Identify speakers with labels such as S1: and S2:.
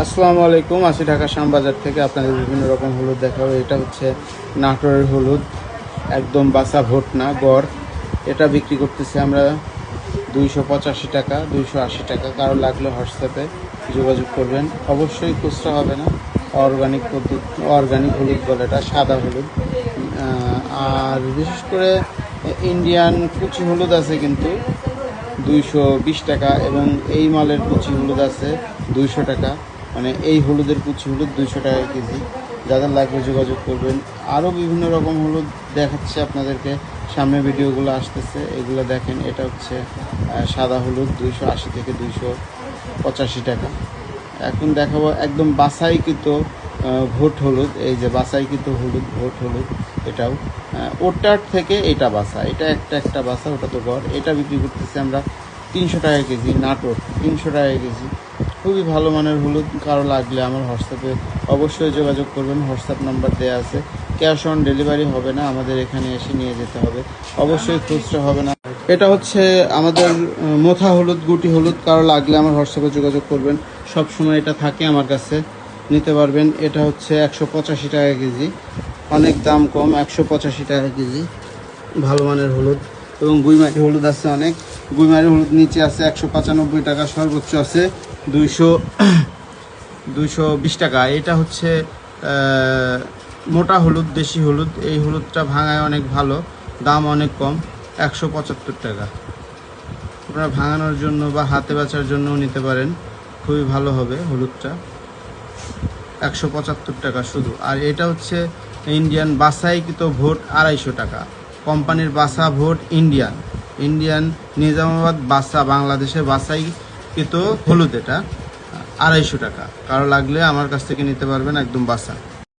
S1: আসসালামু আলাইকুম। আসি ঢাকা শ্যামবাজার থেকে আপনাদের বিভিন্ন রকম হলুদ দেখাবো। এটা হচ্ছে নাটোরের হলুদ, একদম বাসা ভোট না গড়। এটা বিক্রি করতেছি আমরা 285 টাকা, 280 টাকা। কারো লাগলে হোয়াটসঅ্যাপে যোগাযোগ করবেন। অবশ্যই খুচরা হবে না, অর্গানিক পদ্ধতি, অর্গানিক হলুদ বলে এটা, সাদা হলুদ। আর বিশেষ করে ইন্ডিয়ান কুচি হলুদ আছে কিন্তু 220 টাকা, এবং এই মালের কুচি হলুদ আছে 200 টাকা। মানে এই হলুদের কুচি হলুদ 200 টাকা কেজি। যাদের লাগবে যোগাযোগ করবেন। আরও বিভিন্ন রকম হলুদ দেখাচ্ছে আপনাদেরকে, সামনে ভিডিওগুলো আসতেছে, এগুলো দেখেন। এটা হচ্ছে সাদা হলুদ 280 থেকে 285 টাকা। এখন দেখাবো একদম বাছাইকৃত ভোট হলুদ। এই যে বাছাইকৃত হলুদ, ভোট হলুদ। এটাও ওটার থেকে এটা বাছা, এটা একটা বাছা, ওটা তো গড়। এটা বিক্রি করতেছি আমরা 300 টাকা কেজি। নাটোর 300 টাকা কেজি। খুবই ভালো মানের হলুদ। কারো লাগলে আমার হোয়াটসঅ্যাপে অবশ্যই যোগাযোগ করবেন। হোয়াটসঅ্যাপ নাম্বার দেওয়া আছে। ক্যাশ অন ডেলিভারি হবে না, আমাদের এখানে এসে নিয়ে যেতে হবে। অবশ্যই খুচরা হবে না। এটা হচ্ছে আমাদের মোথা হলুদ, গুটি হলুদ। কারো লাগলে আমার হোয়াটসঅ্যাপে যোগাযোগ করবেন। সব সময় এটা থাকে আমার কাছে, নিতে পারবেন। এটা হচ্ছে 185 টাকা কেজি, অনেক দাম কম। 185 টাকা কেজি, ভালো মানের হলুদ। এবং গুইমারি হলুদ আছে অনেক। গুইমারি হলুদ নিচে আছে 195 টাকা, সর্বোচ্চ আছে 220 টাকা। এটা হচ্ছে মোটা হলুদ, দেশি হলুদ। এই হলুদটা ভাঙায় অনেক ভালো, দাম অনেক কম, 175 টাকা। আপনারা ভাঙানোর জন্য বা হাতে বাছার জন্যও নিতে পারেন, খুবই ভালো হবে হলুদটা। 175 টাকা শুধু। আর এটা হচ্ছে ইন্ডিয়ান বাছাইকৃত ভোট 250 টাকা। কোম্পানির বাসা ভোট ইন্ডিয়ান নিজামাবাদ বাসা, বাংলাদেশে বাছাইকৃত হলুদ। এটা 250 টাকা। কারো লাগলে আমার কাছ থেকে নিতে পারবেন, একদম বাসা।